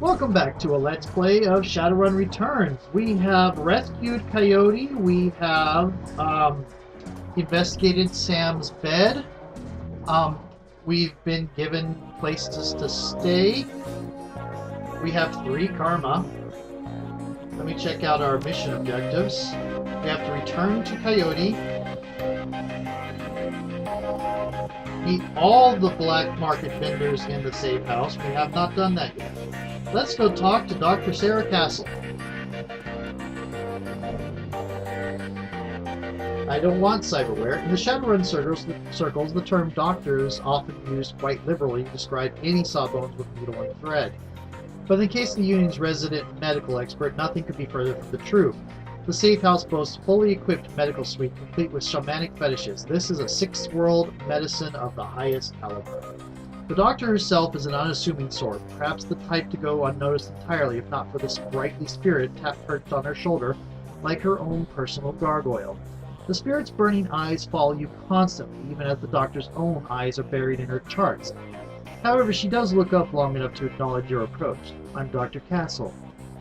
Welcome back to a Let's Play of Shadowrun Returns. We have rescued Coyote, we have investigated Sam's bed, we've been given places to stay, we have 3 karma. Let me check out our mission objectives. We have to return to Coyote, meet all the black market vendors in the safe house. We have not done that yet. Let's go talk to Dr. Sarah Castle. I don't want cyberware. In the Shadowrun circles, the term doctor is often used quite liberally to describe any sawbones with needle and thread. But in the case of the Union's resident medical expert, nothing could be further from the truth. The safe house boasts a fully equipped medical suite complete with shamanic fetishes. This is a 6th world medicine of the highest caliber. The doctor herself is an unassuming sort, perhaps the type to go unnoticed entirely if not for the sprightly spirit perched on her shoulder like her own personal gargoyle. The spirit's burning eyes follow you constantly, even as the doctor's own eyes are buried in her charts. However, she does look up long enough to acknowledge your approach. I'm Dr. Castle.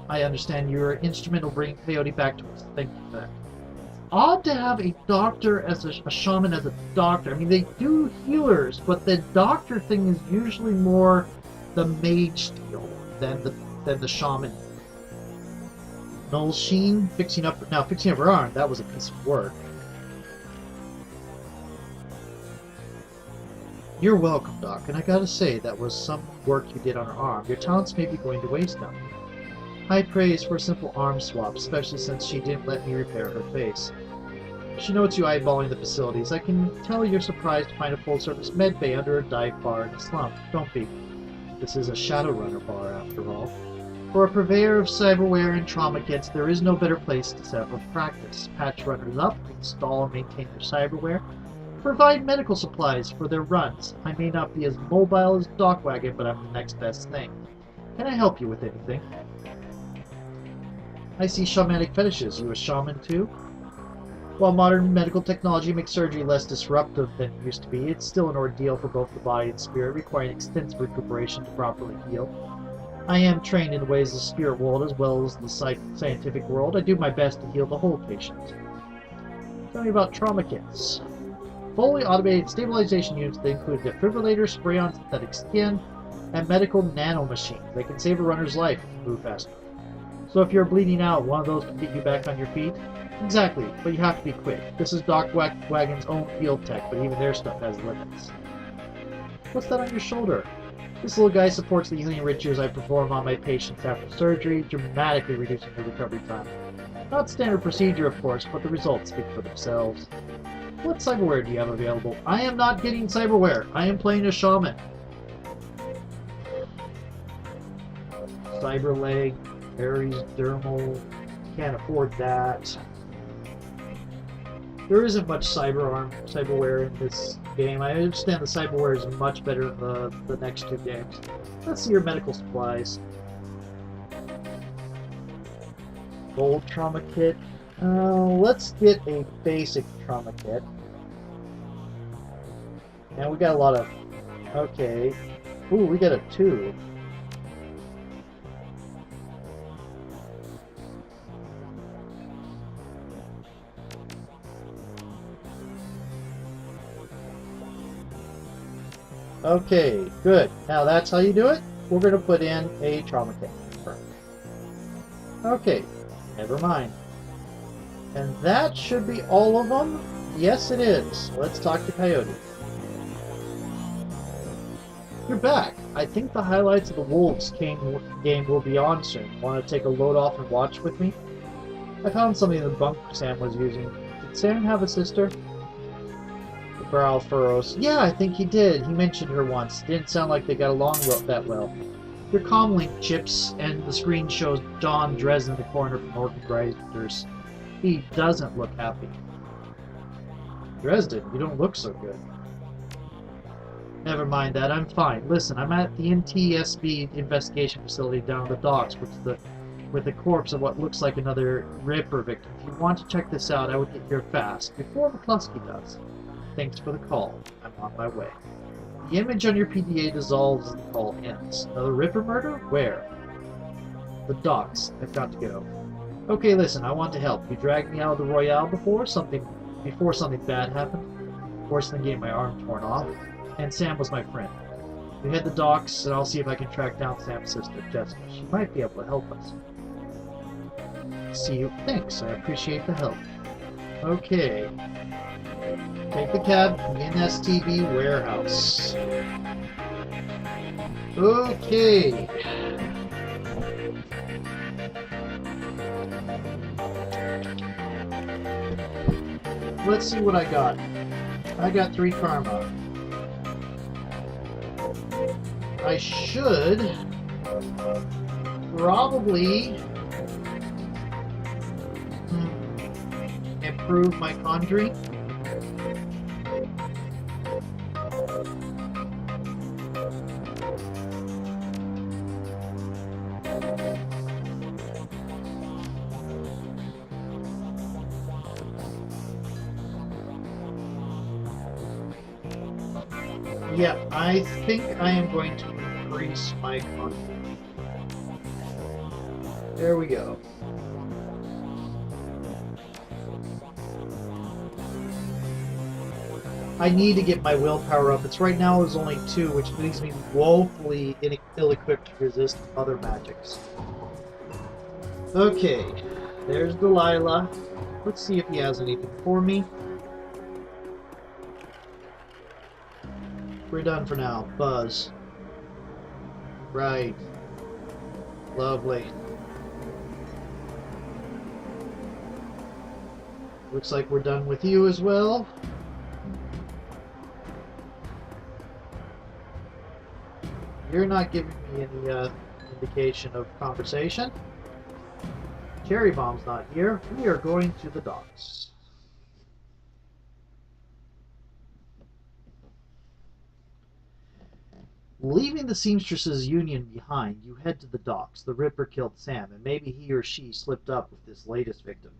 I understand you were instrumental in bringing Coyote back to us. Thank you for that. Odd to have a doctor as a shaman as a doctor. I mean, they do healers, but the doctor thing is usually more the mage deal than the shaman. Noel Sheen fixing up her arm. That was a piece of work. You're welcome, Doc, and I gotta say that was some work you did on her arm. Your talents may be going to waste now. High praise for a simple arm swap, especially since she didn't let me repair her face. She notes you eyeballing the facilities. I can tell you're surprised to find a full-service med bay under a dive bar in the slum. Don't be. This is a Shadowrunner bar, after all. For a purveyor of cyberware and trauma kits, there is no better place to set up a practice. Patch runners up, install and maintain their cyberware, provide medical supplies for their runs. I may not be as mobile as Dockwagon, but I'm the next best thing. Can I help you with anything? I see shamanic fetishes. You a shaman too? While modern medical technology makes surgery less disruptive than it used to be, it's still an ordeal for both the body and spirit, requiring extensive recuperation to properly heal. I am trained in the ways of the spirit world as well as the scientific world. I do my best to heal the whole patient. Tell me about trauma kits. Fully automated stabilization units that include defibrillators, spray-on synthetic skin, and medical nanomachines. They can save a runner's life if you move fast enough. So if you're bleeding out, one of those can get you back on your feet? Exactly, but you have to be quick. This is Doc Wagon's own field tech, but even their stuff has limits. What's that on your shoulder? This little guy supports the healing rituals I perform on my patients after surgery, dramatically reducing their recovery time. Not standard procedure, of course, but the results speak for themselves. What cyberware do you have available? I am not getting cyberware. I am playing a shaman. Cyberleg, Ares Dermal, can't afford that. There isn't much cyberware in this game. I understand the cyberware is much better in the next 2 games. Let's see your medical supplies. Gold trauma kit. Let's get a basic trauma kit. And we got a lot of... Okay. Ooh, we got a 2. Okay, good. Now that's how you do it. We're going to put in a trauma kit. Okay, never mind. And that should be all of them? Yes, it is. Let's talk to Coyote. You're back. I think the highlights of the Wolves game will be on soon. Want to take a load off and watch with me? I found something in the bunk Sam was using. Did Sam have a sister? Brow furrows. Yeah, I think he did. He mentioned her once. Didn't sound like they got along that well. Your comlink chips, and the screen shows John Dresden in the corner from Orchid Grinders. He doesn't look happy. Dresden, you don't look so good. Never mind that, I'm fine. Listen, I'm at the NTSB investigation facility down at the docks with the corpse of what looks like another Ripper victim. If you want to check this out, I would get here fast, before McCluskey does. Thanks for the call. I'm on my way. The image on your PDA dissolves as the call ends. Another Ripper murder? Where? The docks. I've got to go. Okay, listen, I want to help. You dragged me out of the Royale before something bad happened. Worse than getting my arm torn off. And Sam was my friend. You head the docks, and I'll see if I can track down Sam's sister, Jessica. She might be able to help us. See you. Thanks, I appreciate the help. Okay. Take the cab to the NSTB warehouse. Okay. Let's see what I got. I got 3 karma. I should probably improve my conjuring. Yeah, I think I am going to increase my conjuring. There we go. I need to get my willpower up. It's right now is only 2, which leaves me woefully ill-equipped to resist other magics. Okay, there's Delilah. Let's see if he has anything for me. We're done for now. Buzz. Right. Lovely. Looks like we're done with you as well. You're not giving me any indication of conversation. Cherry Bomb's not here. We are going to the docks. Leaving the Seamstresses Union behind, you head to the docks. The Ripper killed Sam, and maybe he or she slipped up with this latest victim.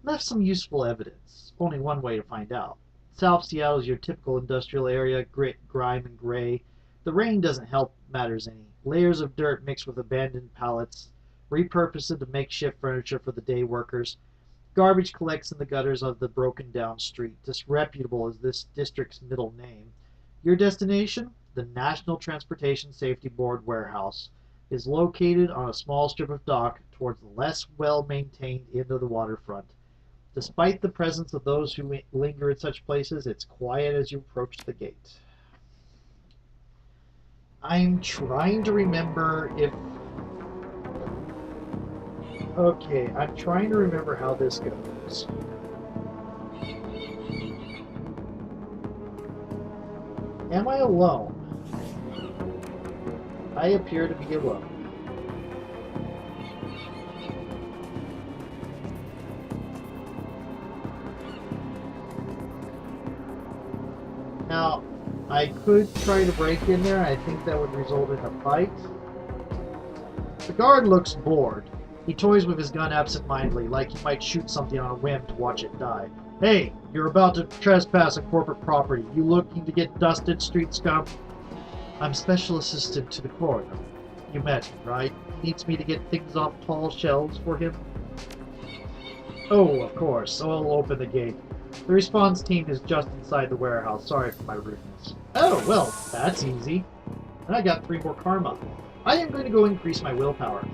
Left some useful evidence. Only one way to find out. South Seattle is your typical industrial area, grit, grime, and gray. The rain doesn't help matters any. Layers of dirt mixed with abandoned pallets, repurposed into makeshift furniture for the day workers. Garbage collects in the gutters of the broken down street. Disreputable is this district's middle name. Your destination? The National Transportation Safety Board warehouse is located on a small strip of dock towards the less well-maintained end of the waterfront. Despite the presence of those who linger in such places, it's quiet as you approach the gate. I'm trying to remember if... Okay, I'm trying to remember how this goes. Am I alone? I appear to be alone. Now, I could try to break in there. I think that would result in a fight. The guard looks bored. He toys with his gun absent-mindedly, like he might shoot something on a whim to watch it die. Hey, you're about to trespass on corporate property. You looking to get dusted, street scum? I'm special assistant to the coroner. You met him, right? He needs me to get things off tall shelves for him. Oh, of course. So I'll open the gate. The response team is just inside the warehouse. Sorry for my rudeness. Oh, well, that's easy. And I got 3 more karma. I am going to go increase my willpower.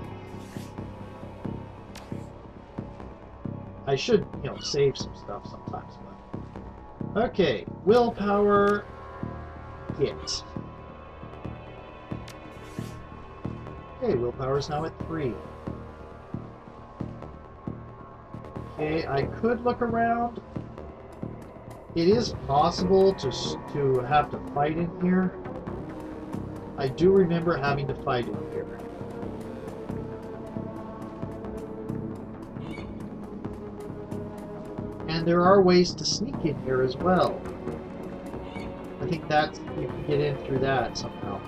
I should, save some stuff sometimes. But... Okay, willpower... Get. Okay, willpower is now at 3. Okay, I could look around. It is possible to have to fight in here. I do remember having to fight in here. And there are ways to sneak in here as well. I think that's, you can get in through that somehow.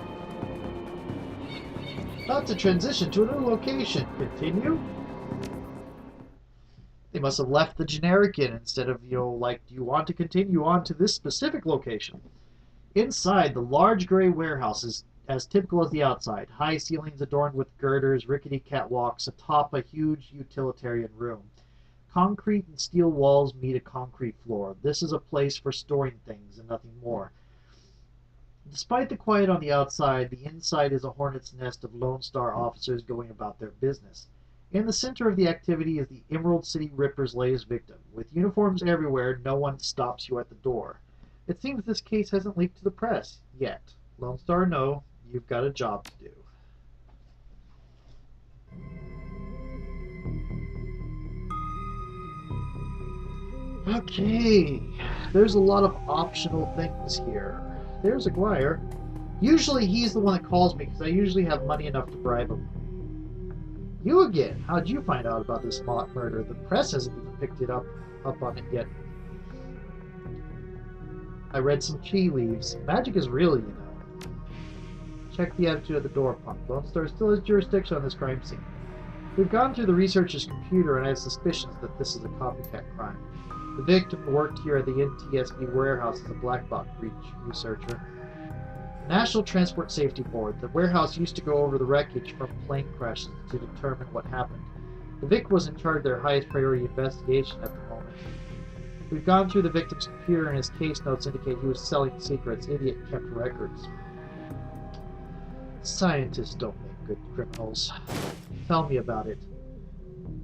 About to transition to a new location. Continue? They must have left the generic in instead of, like, do you want to continue on to this specific location? Inside, the large gray warehouse is as typical as the outside. High ceilings adorned with girders, rickety catwalks atop a huge utilitarian room. Concrete and steel walls meet a concrete floor. This is a place for storing things and nothing more. Despite the quiet on the outside, the inside is a hornet's nest of Lone Star officers going about their business. In the center of the activity is the Emerald City Ripper's latest victim. With uniforms everywhere, no one stops you at the door. It seems this case hasn't leaked to the press yet. Lone Star, no, you've got a job to do. Okay, there's a lot of optional things here. There's Aguirre. Usually he's the one that calls me because I usually have money enough to bribe him. You again? How'd you find out about this mock murder? The press hasn't even picked it up on it yet. I read some tea leaves. Magic is real, you know. Check the attitude at the door, punk. Lone Star still has jurisdiction on this crime scene. We've gone through the researcher's computer and I have suspicions that this is a copycat crime. The victim worked here at the NTSB warehouse as a black box researcher. National Transport Safety Board. The warehouse used to go over the wreckage from plane crashes to determine what happened. The Vic was in charge of their highest priority investigation at the moment. We've gone through the victim's computer and his case notes indicate he was selling secrets. Idiot kept records. Scientists don't make good criminals. Tell me about it.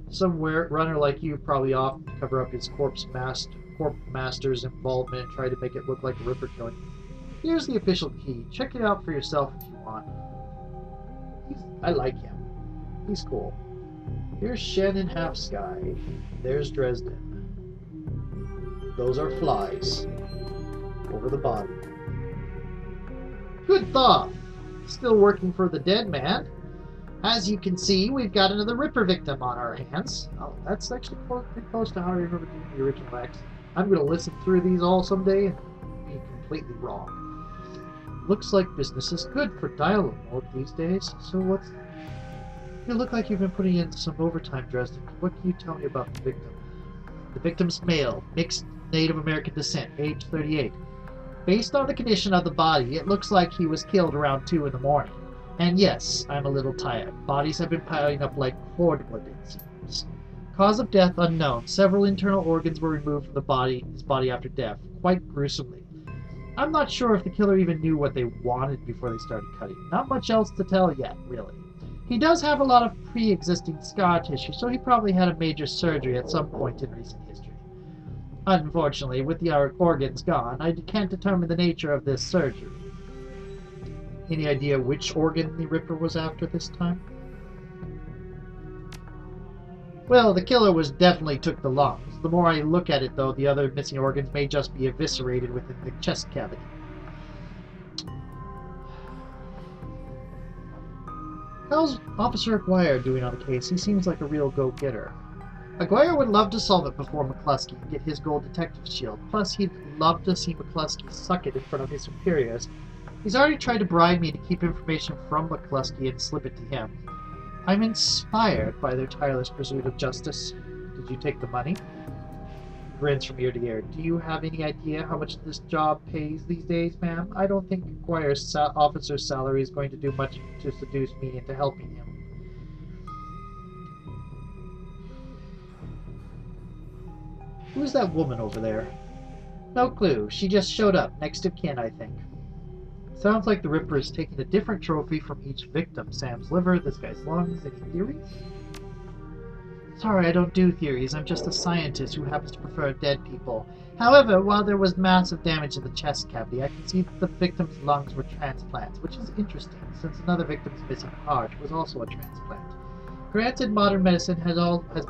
Some runner like you probably often cover up his corpse master's involvement and try to make it look like a Ripper killing. Here's the official key. Check it out for yourself if you want. I like him. He's cool. Here's Shannon Half Sky. There's Dresden. Those are flies. Over the body. Good thought. Still working for the dead man. As you can see, we've got another Ripper victim on our hands. Oh, that's actually pretty close to how I remember doing the original X. I'm going to listen through these all someday and be completely wrong. Looks like business is good for dialogue mode these days. So what's... You look like you've been putting in some overtime, Dresden. What can you tell me about the victim? The victim's male, mixed Native American descent, age 38. Based on the condition of the body, it looks like he was killed around 2 in the morning. And yes, I'm a little tired. Bodies have been piling up like cordwood, it seems. Cause of death unknown. Several internal organs were removed from his body after death, quite gruesomely. I'm not sure if the killer even knew what they wanted before they started cutting. Not much else to tell yet, really. He does have a lot of pre-existing scar tissue, so he probably had a major surgery at some point in recent history. Unfortunately, with the organs gone, I can't determine the nature of this surgery. Any idea which organ the Ripper was after this time? Well, the killer definitely took the lungs. The more I look at it, though, the other missing organs may just be eviscerated within the chest cavity. How's Officer Aguirre doing on the case? He seems like a real go-getter. Aguirre would love to solve it before McCluskey and get his gold detective shield. Plus, he'd love to see McCluskey suck it in front of his superiors. He's already tried to bribe me to keep information from McCluskey and slip it to him. I'm inspired by their tireless pursuit of justice. Did you take the money? Grins from ear to ear. Do you have any idea how much this job pays these days, ma'am? I don't think Aguirre's officer's salary is going to do much to seduce me into helping him. Who's that woman over there? No clue. She just showed up. Next of kin, I think. Sounds like the Ripper is taking a different trophy from each victim. Sam's liver, this guy's lungs. Any theories? Sorry, I don't do theories. I'm just a scientist who happens to prefer dead people. However, while there was massive damage in the chest cavity, I can see that the victim's lungs were transplants, which is interesting, since another victim's missing heart was also a transplant. Granted, modern medicine has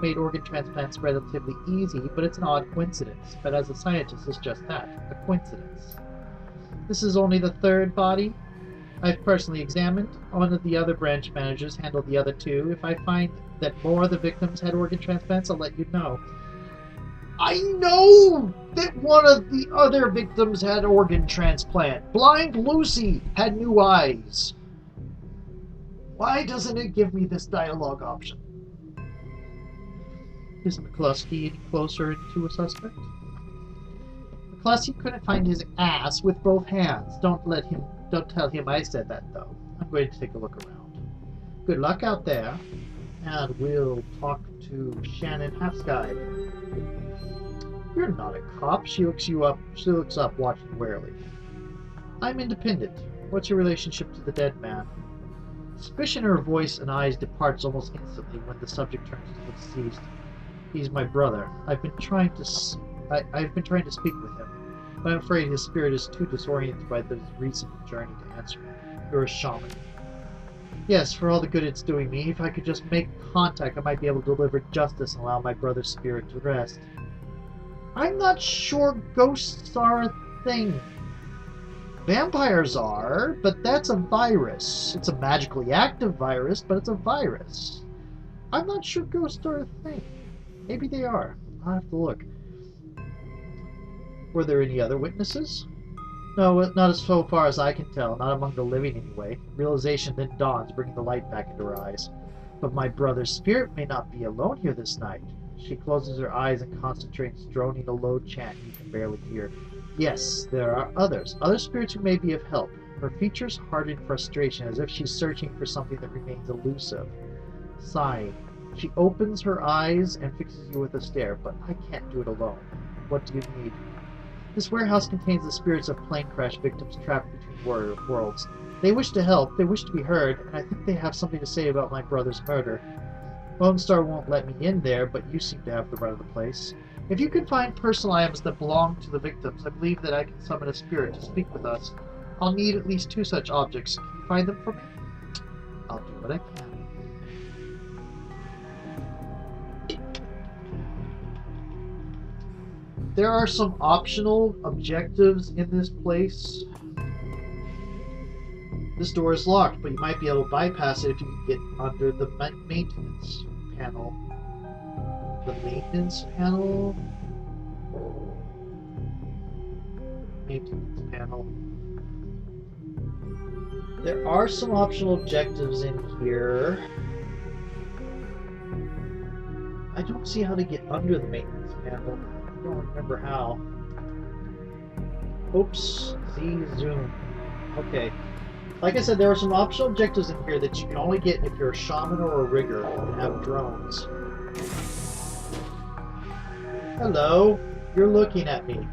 made organ transplants relatively easy, but it's an odd coincidence. But as a scientist, it's just that, a coincidence. This is only the third body I've personally examined. One of the other branch managers handled the other 2. If I find that more of the victims had organ transplants, I'll let you know. I know that one of the other victims had organ transplant. Blind Lucy had new eyes. Why doesn't it give me this dialogue option? Is McCluskey any closer to a suspect? McCluskey couldn't find his ass with both hands. Don't tell him I said that, though. I'm going to take a look around. Good luck out there, and we'll talk to Shannon Halfsky. You're not a cop. She looks up, watching warily. I'm independent. What's your relationship to the dead man? Suspicion in her voice and eyes departs almost instantly when the subject turns to the deceased. He's my brother. I've been trying to speak with him, but I'm afraid his spirit is too disoriented by this recent journey to answer me. You're a shaman. Yes, for all the good it's doing me, if I could just make contact, I might be able to deliver justice and allow my brother's spirit to rest. I'm not sure ghosts are a thing. Vampires are, but that's a virus. It's a magically active virus, but it's a virus. I'm not sure ghosts are a thing. Maybe they are. I'll have to look. Were there any other witnesses? No, not as so far as I can tell. Not among the living, anyway. Realization then dawns, bringing the light back into her eyes. But my brother's spirit may not be alone here this night. She closes her eyes and concentrates, droning a low chant you can barely hear. Yes, there are others. Other spirits who may be of help. Her features harden in frustration, as if she's searching for something that remains elusive. Sighing, she opens her eyes and fixes you with a stare. But I can't do it alone. What do you need? This warehouse contains the spirits of plane crash victims trapped between worlds. They wish to help, they wish to be heard, and I think they have something to say about my brother's murder. Lone Star won't let me in there, but you seem to have the run of the place. If you can find personal items that belong to the victims, I believe that I can summon a spirit to speak with us. I'll need at least 2 such objects. Can you find them for me? I'll do what I can. There are some optional objectives in this place. This door is locked, but you might be able to bypass it if you can get under the maintenance panel. The maintenance panel? Maintenance panel. There are some optional objectives in here. I don't see how to get under the maintenance panel. I don't remember how. Oops. Z zoom. Okay. Like I said, there are some optional objectives in here that you can only get if you're a shaman or a rigger and have drones. Hello. You're looking at me.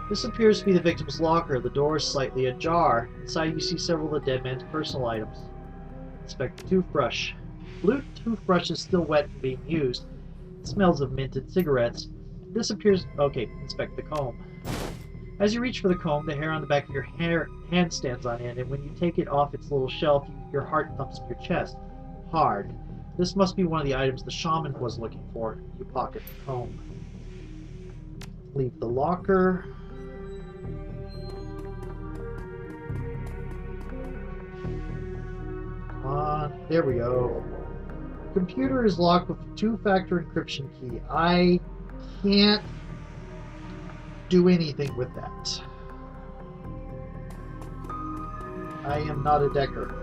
This appears to be the victim's locker. The door is slightly ajar. Inside you see several of the dead man's personal items. Inspect the toothbrush. Blue toothbrush is still wet and being used. It smells of minted cigarettes. This appears... Okay, inspect the comb. As you reach for the comb, the hair on the back of your hand stands on end, and when you take it off its little shelf, your heart thumps in your chest. Hard. This must be one of the items the shaman was looking for. You pocket the comb. Leave the locker. There we go. Computer is locked with a 2-factor encryption key. I can't do anything with that. I am not a decker.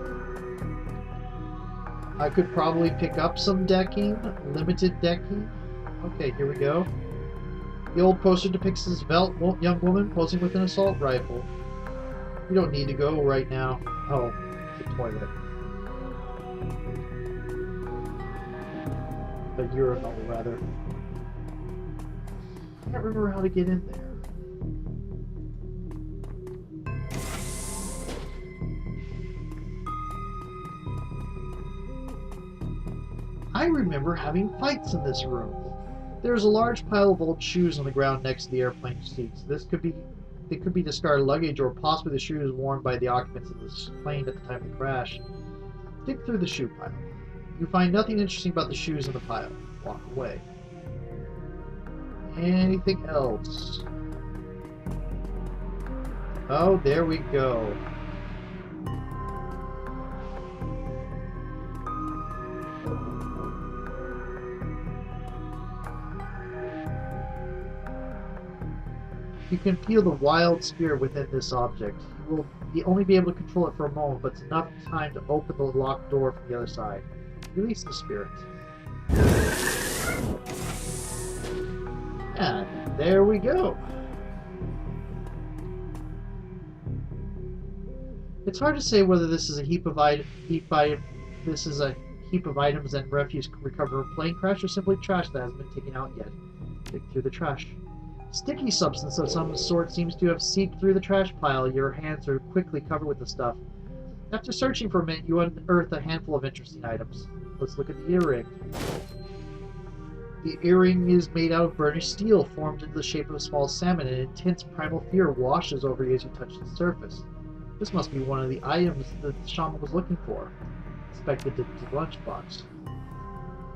I could probably pick up some decking, limited decking. Okay, here we go. The old poster depicts this svelte young woman posing with an assault rifle. You don't need to go right now. Oh, the toilet. A urinal, rather. I can't remember how to get in there. I remember having fights in this room. There's a large pile of old shoes on the ground next to the airplane seats. They could be discarded luggage or possibly the shoes worn by the occupants of this plane at the time of the crash. Dig through the shoe pile. You find nothing interesting about the shoes in the pile. Walk away. Anything else? Oh, there we go. You can feel the wild spirit within this object. You will only be able to control it for a moment, but it's enough time to open the locked door from the other side. Release the spirit. And there we go. It's hard to say whether this is a heap of items and refuse recovered from a plane crash or simply trash that hasn't been taken out yet. Dig through the trash. Sticky substance of some sort seems to have seeped through the trash pile. Your hands are quickly covered with the stuff. After searching for a minute, you unearth a handful of interesting items. Let's look at the earring. The earring is made out of burnished steel, formed into the shape of a small salmon, and intense primal fear washes over you as you touch the surface. This must be one of the items that the shaman was looking for. Inspected the lunchbox.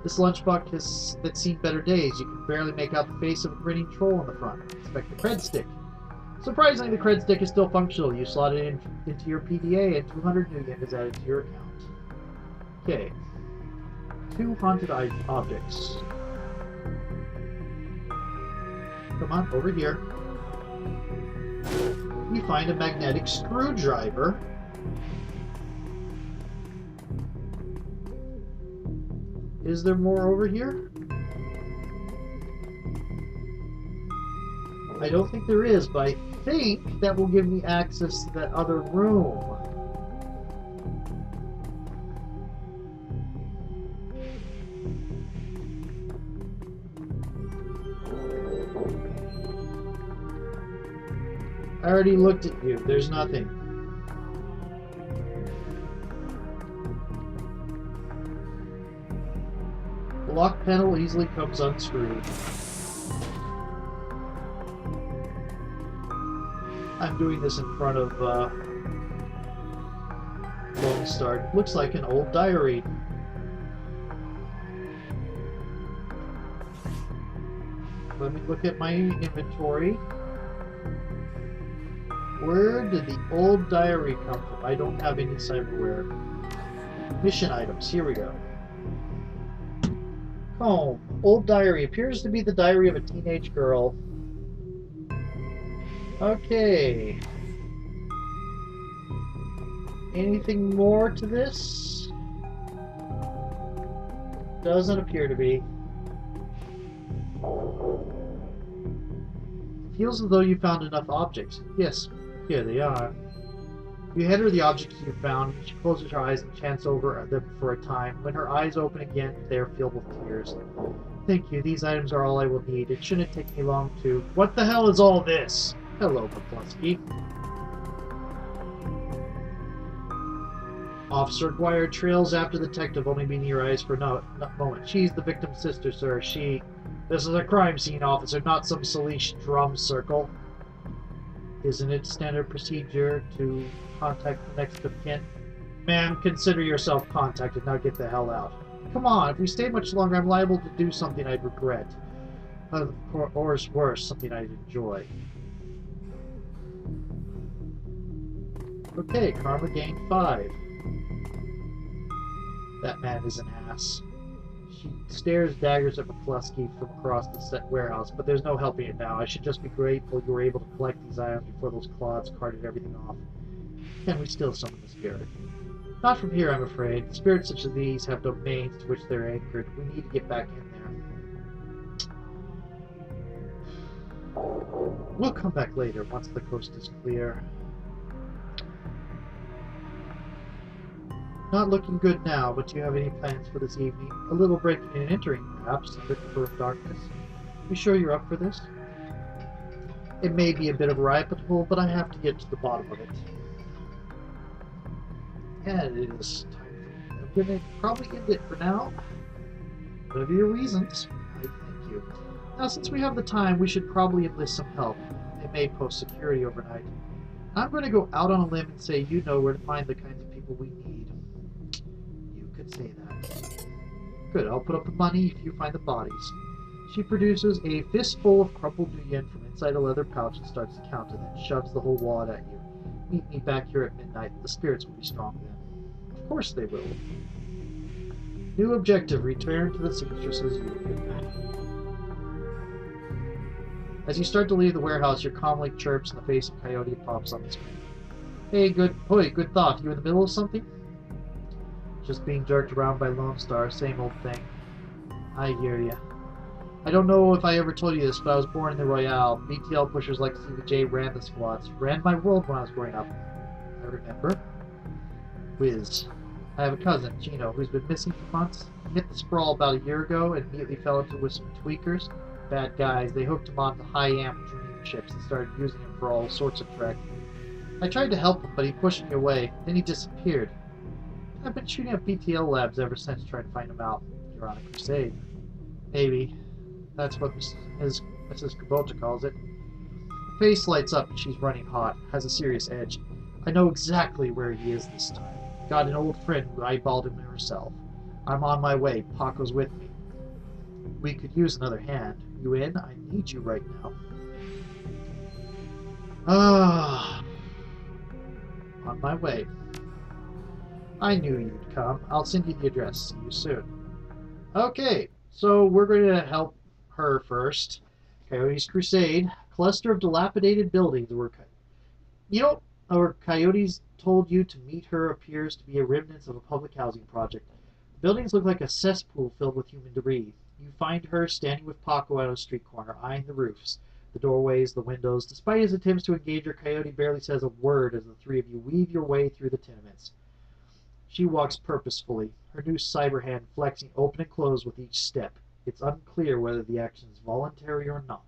This lunchbox that's seen better days. You can barely make out the face of a grinning troll on the front. Inspect the cred stick. Surprisingly, the cred stick is still functional. You slot it into your PDA and 200 new yen is added to your account. Okay. 2 haunted objects. Come on, over here. We find a magnetic screwdriver. Is there more over here? I don't think there is, but I think that will give me access to that other room. I already looked at you. There's nothing. The lock panel easily comes unscrewed. I'm doing this in front of Lone Star. Looks like an old diary. Let me look at my inventory. Where did the old diary come from? I don't have any cyberware. Mission items. Here we go. Comb. Old diary. Appears to be the diary of a teenage girl. Okay. Anything more to this? Doesn't appear to be. Feels as though you found enough objects. Yes, here they are. You hand her the objects you found. She closes her eyes and chants over them for a time. When her eyes open again, they are filled with tears. Thank you. These items are all I will need. It shouldn't take me long to... What the hell is all this? Hello, McCluskey. Officer Dwyer trails after the detective, only meeting your eyes for a moment. She's the victim's sister, sir. This is a crime scene, officer, not some silly drum circle. Isn't it standard procedure to contact the next of kin? Ma'am, consider yourself contacted. Now get the hell out. Come on, if we stay much longer, I'm liable to do something I'd regret. Or worse, something I'd enjoy. Okay, karma gained 5. That man is an ass. She stares daggers at McCluskey from across the set warehouse, but there's no helping it now. I should just be grateful you were able to collect these items before those clods carted everything off. Can we still summon the spirit? Not from here, I'm afraid. Spirits such as these have domains to which they're anchored. We need to get back in there. We'll come back later, once the coast is clear. Not looking good now, but do you have any plans for this evening? A little breaking and entering, perhaps, under cover of darkness. You sure you're up for this? It may be a bit of a rabbit hole, but I have to get to the bottom of it. And it is time. I'm going to probably end it for now. Whatever your reasons, I thank you. Now, since we have the time, we should probably enlist some help. They may post security overnight. I'm going to go out on a limb and say you know where to find the kinds of people we need. Say that. Good, I'll put up the money if you find the bodies. She produces a fistful of crumpled new yen from inside a leather pouch and starts to count it, then shoves the whole wad at you. Meet me back here at midnight. The spirits will be strong then. Of course they will. New objective, return to the seamstresses you were given. As you start to leave the warehouse, your comlink chirps and the face of Coyote pops on the screen. Hey, good thought. You in the middle of something? Just being jerked around by Lone Star, same old thing. I hear ya. I don't know if I ever told you this, but I was born in the Royale. BTL pushers like CVJ ran the squads. Ran my world when I was growing up. I remember. Whiz. I have a cousin, Gino, who's been missing for months. He hit the sprawl about a year ago and immediately fell into with some tweakers. Bad guys. They hooked him onto high-amp dream chips and started using him for all sorts of trek. I tried to help him, but he pushed me away. Then he disappeared. I've been shooting up BTL labs ever since trying to find him out. You're on a crusade. Maybe. That's what Mrs. Kubota calls it. Her face lights up and she's running hot. Has a serious edge. I know exactly where he is this time. Got an old friend who eyeballed him herself. I'm on my way. Paco's with me. We could use another hand. You in? I need you right now. Ah. On my way. I knew you'd come. I'll send you the address. See you soon. Okay, so we're going to help her first. Coyote's Crusade. Cluster of dilapidated buildings were... You know, our Coyotes told you to meet her appears to be a remnant of a public housing project. The buildings look like a cesspool filled with human debris. You find her standing with Paco at a street corner, eyeing the roofs, the doorways, the windows. Despite his attempts to engage her, Coyote barely says a word as the three of you weave your way through the tenements. She walks purposefully, her new cyber hand flexing open and close with each step. It's unclear whether the action is voluntary or not.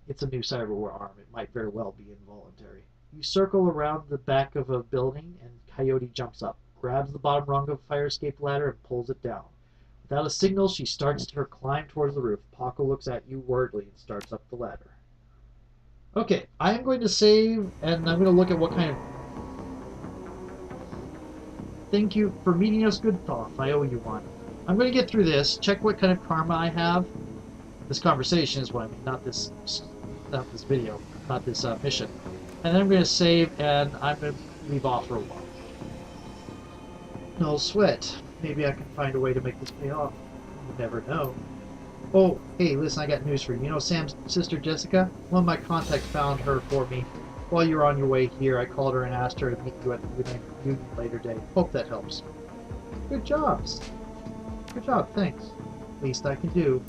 It's a new cyberware arm. It might very well be involuntary. You circle around the back of a building, and Coyote jumps up, grabs the bottom rung of a fire escape ladder, and pulls it down. Without a signal, she starts her climb towards the roof. Paco looks at you worriedly and starts up the ladder. Okay, I'm going to save, and I'm going to look at what kind of... Thank you for meeting us, good thought. I owe you one. I'm going to get through this, check what kind of karma I have. This conversation is what I mean, not this video, not this mission. And then I'm going to save, and I'm going to leave off for a while. No sweat. Maybe I can find a way to make this pay off. You never know. Oh, hey, listen, I got news for you. You know Sam's sister Jessica? One of my contacts found her for me. While you were on your way here, I called her and asked her to meet you at the union later day. Hope that helps. Good jobs. Good job, thanks. Least I can do.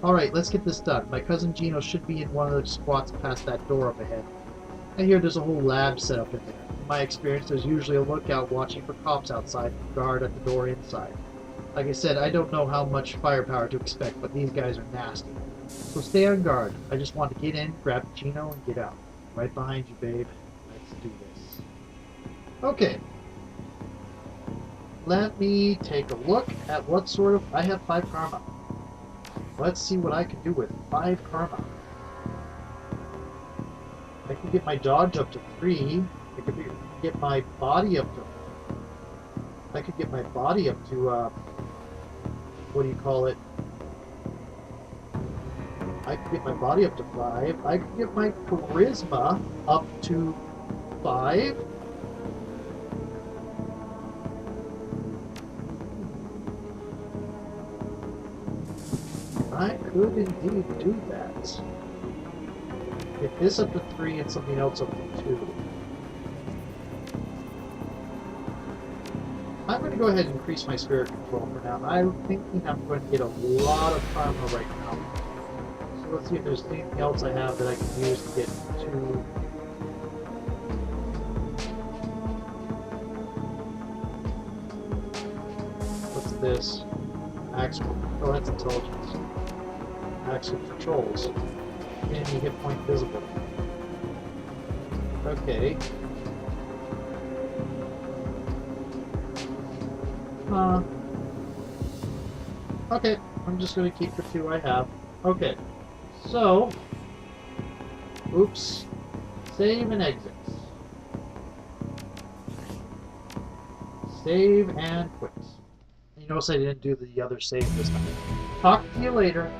Alright, let's get this done. My cousin Gino should be in one of the squats past that door up ahead. I hear there's a whole lab set up in there. In my experience, there's usually a lookout watching for cops outside and a guard at the door inside. Like I said, I don't know how much firepower to expect, but these guys are nasty. So stay on guard. I just want to get in, grab Gino, and get out. Right behind you, babe. Let's do this. Okay. Let me take a look at what sort of... I have 5 karma. Let's see what I can do with 5 karma. I can get my dodge up to 3. I could get my body up to... I could get my body up to, what do you call it? I could get my body up to 5. I could get my charisma up to 5. I could indeed do that. Get this up to 3 and something else up to 2. I'm going to go ahead and increase my spirit control for now. I'm thinking I'm going to get a lot of karma right now. So let's see if there's anything else I have that I can use to get to... What's this? Axe. Oh, that's intelligence. Axe of patrols. Enemy hit point visible. Okay. Okay, I'm just going to keep the 2 I have. Okay, so... Oops. Save and exit. Save and quit. You notice I didn't do the other save this time. Talk to you later.